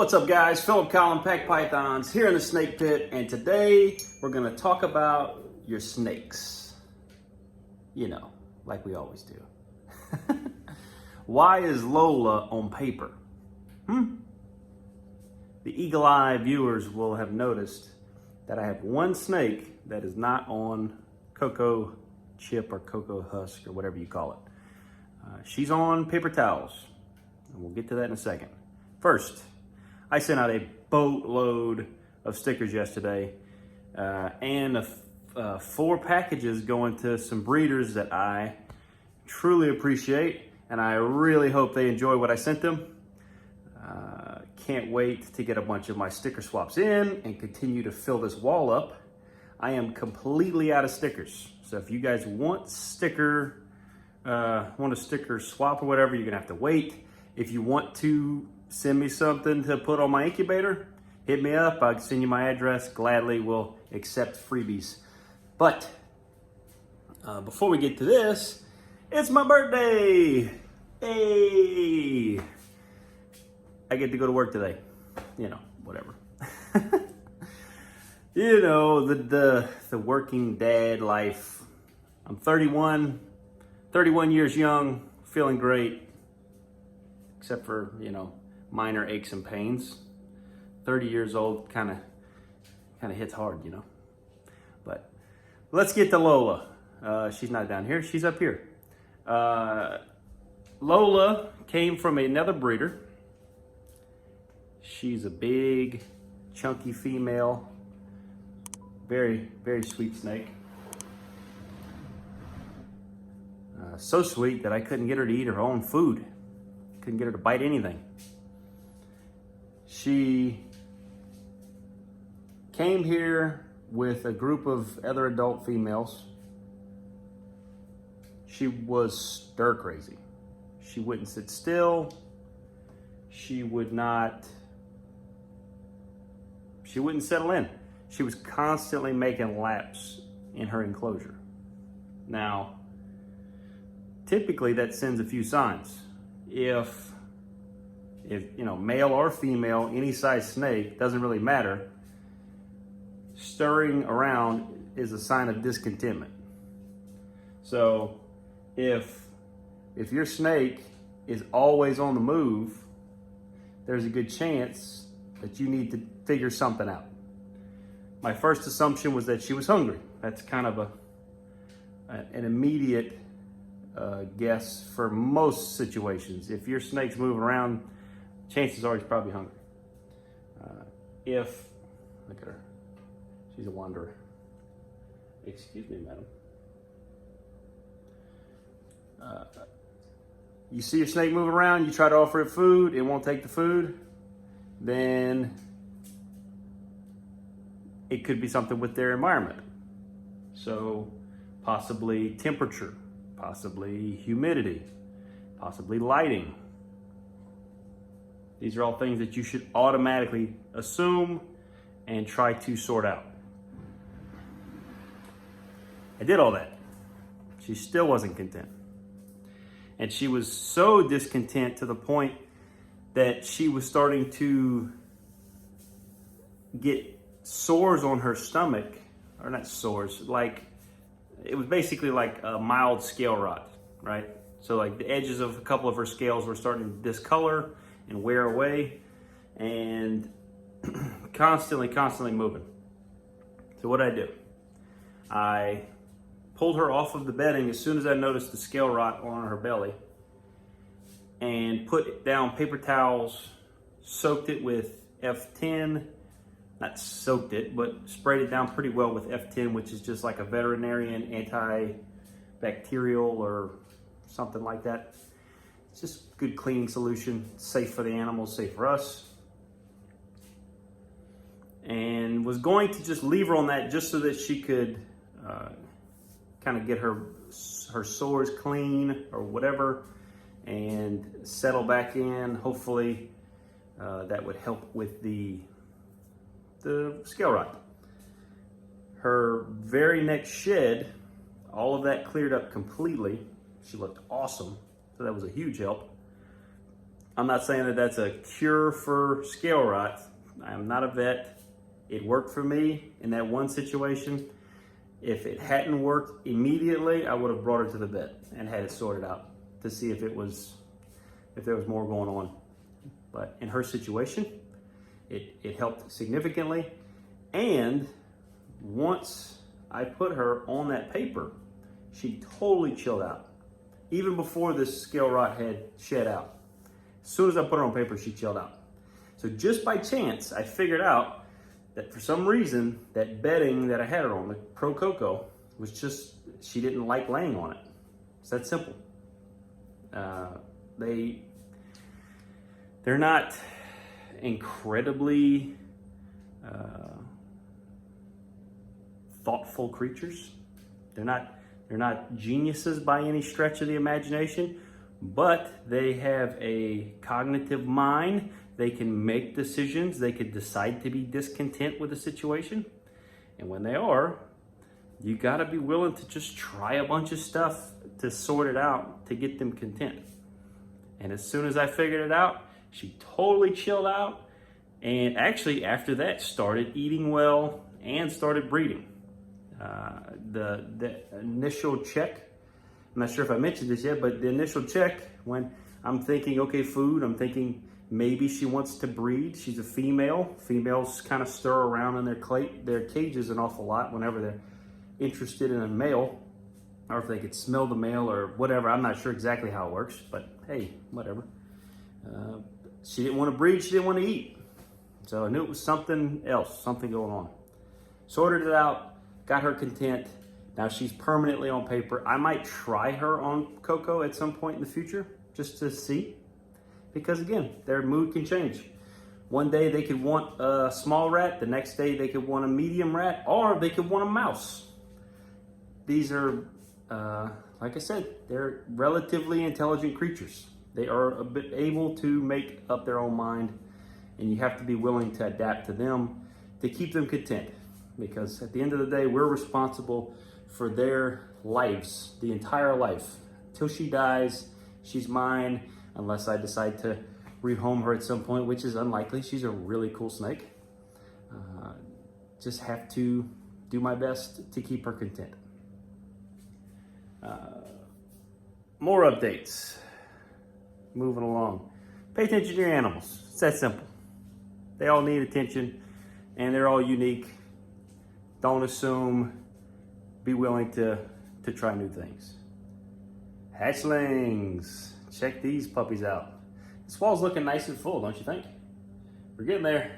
What's up, guys? Philip Collin, Pack Pythons, here in the snake pit, and today we're going to talk about your snakes. You know, like we always do. Why is Lola on paper? The eagle-eye viewers will have noticed that I have one snake that is not on cocoa chip or cocoa husk or whatever you call it. She's on paper towels, and we'll get to that in a second. First, I sent out a boatload of stickers yesterday and 4 packages going to some breeders that I truly appreciate, and I really hope they enjoy what I sent them. Can't wait to get a bunch of my sticker swaps in and continue to fill this wall up. I am completely out of stickers, so if you guys want a sticker swap or whatever, you're gonna have to wait. If you want to send me something to put on my incubator, hit me up. I'll send you my address. Gladly will accept freebies. But before we get to this, it's my birthday. Hey, I get to go to work today. You know, whatever. You know, the working dad life. I'm 31 years young, feeling great, except for, you know, minor aches and pains. 30 years old kind of hits hard, you know. But let's get to Lola. She's not down here, she's up here. Lola came from another breeder. She's a big, chunky female. Very, very sweet snake. So sweet that I couldn't get her to eat her own food. Couldn't get her to bite anything. She came here with a group of other adult females. She was stir crazy. She wouldn't sit still. She wouldn't settle in. She was constantly making laps in her enclosure. Now, typically that sends a few signs. If you know, male or female, any size snake, doesn't really matter, stirring around is a sign of discontentment. So if your snake is always on the move, there's a good chance that you need to figure something out. My first assumption was that she was hungry. That's kind of an immediate guess for most situations. If your snake's moving around, chances are he's probably hungry. Look at her, she's a wanderer. Excuse me, madam. You see your snake moving around, you try to offer it food, it won't take the food, then it could be something with their environment. So possibly temperature, possibly humidity, possibly lighting. These are all things that you should automatically assume and try to sort out. I did all that. She still wasn't content. And she was so discontent to the point that she was starting to get sores on her stomach, or not sores, like it was basically like a mild scale rot, right? So like the edges of a couple of her scales were starting to discolor and wear away, and constantly moving. So what did I do? I pulled her off of the bedding as soon as I noticed the scale rot on her belly, and put down paper towels, soaked it with F10, not soaked it, but sprayed it down pretty well with F10, which is just like a veterinarian antibacterial or something like that. It's just good cleaning solution, safe for the animals, safe for us. And was going to just leave her on that just so that she could kind of get her sores clean or whatever and settle back in. Hopefully that would help with the scale rot. Her very next shed, all of that cleared up completely. She looked awesome, so that was a huge help. I'm not saying that that's a cure for scale rot. I am not a vet. It worked for me in that one situation. If it hadn't worked immediately, I would have brought her to the vet and had it sorted out to see if there was more going on. But in her situation, it helped significantly. And once I put her on that paper, she totally chilled out. Even before this scale rot had shed out. As soon as I put her on paper, she chilled out. So just by chance, I figured out that for some reason, that bedding that I had her on, the Pro Coco, was just, she didn't like laying on it. It's that simple. They're not incredibly thoughtful creatures. They're not geniuses by any stretch of the imagination, but they have a cognitive mind. They can make decisions. They could decide to be discontent with the situation. And when they are, you gotta be willing to just try a bunch of stuff to sort it out to get them content. And as soon as I figured it out, she totally chilled out. And actually after that started eating well and started breeding. The initial check, I'm not sure if I mentioned this yet, but the initial check, when I'm thinking, okay, food, I'm thinking maybe she wants to breed. She's a female. Females kind of stir around in their cages an awful lot whenever they're interested in a male, or if they could smell the male or whatever. I'm not sure exactly how it works, but hey, whatever. She didn't want to breed. She didn't want to eat. So I knew it was something else, something going on. Sorted it out, got her content. Now she's permanently on paper. I might try her on Coco at some point in the future just to see, because again, their mood can change. One day they could want a small rat, the next day they could want a medium rat, or they could want a mouse. These are, like I said, they're relatively intelligent creatures. They are a bit able to make up their own mind, and you have to be willing to adapt to them to keep them content. Because at the end of the day, we're responsible for their lives, the entire life. Till she dies, she's mine, unless I decide to rehome her at some point, which is unlikely. She's a really cool snake. Just have to do my best to keep her content. More updates. Moving along. Pay attention to your animals. It's that simple. They all need attention, and they're all unique. Don't assume. Be willing to try new things. Hatchlings. Check these puppies out. This wall's looking nice and full, don't you think? We're getting there.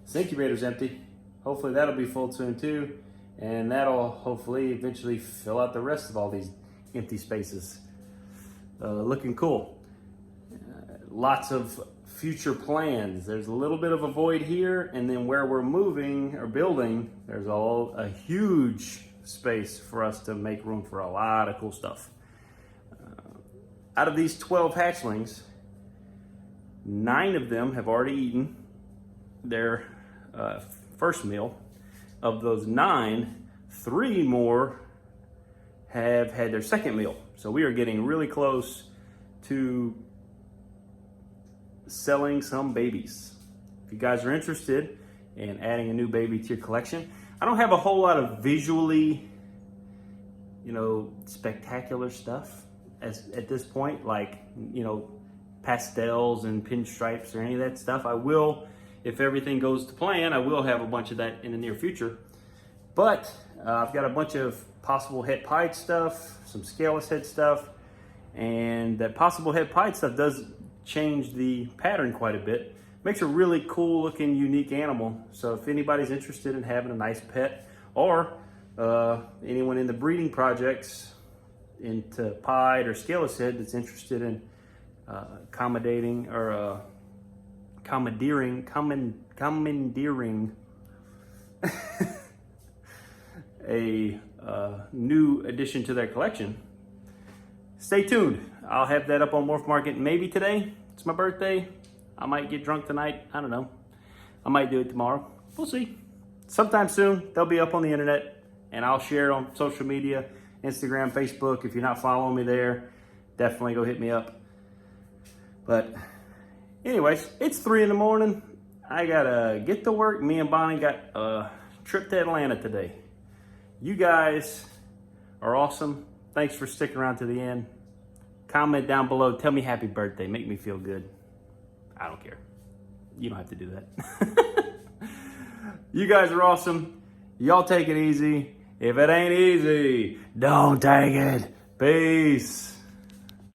This incubator's empty. Hopefully that'll be full soon too. And that'll hopefully eventually fill out the rest of all these empty spaces. Looking cool. Lots of future plans. There's a little bit of a void here, and then where we're moving or building, there's a huge space for us to make room for a lot of cool stuff. Out of these 12 hatchlings, 9 of them have already eaten their first meal. Of those 9, 3 more have had their second meal. So we are getting really close to selling some babies. If you guys are interested in adding a new baby to your collection, I don't have a whole lot of visually, spectacular stuff at this point, like, pastels and pinstripes or any of that stuff. I will, if everything goes to plan, I will have a bunch of that in the near future. But I've got a bunch of possible het pied stuff, some scaleless head stuff, and that possible het pied stuff does change the pattern quite a bit. Makes a really cool looking, unique animal. So if anybody's interested in having a nice pet, or anyone in the breeding projects into pied or scaleless head that's interested in commandeering a new addition to their collection, stay tuned. I'll have that up on Morph Market maybe today. It's my birthday. I might get drunk tonight. I don't know. I might do it tomorrow. We'll see. Sometime soon, they'll be up on the internet, and I'll share it on social media, Instagram, Facebook. If you're not following me there, definitely go hit me up. But Anyways, it's 3 in the morning. I gotta get to work. Me and Bonnie got a trip to Atlanta today. You guys are awesome. Thanks for sticking around to the end. Comment down below. Tell me happy birthday. Make me feel good. I don't care. You don't have to do that. You guys are awesome. Y'all take it easy. If it ain't easy, don't take it. Peace.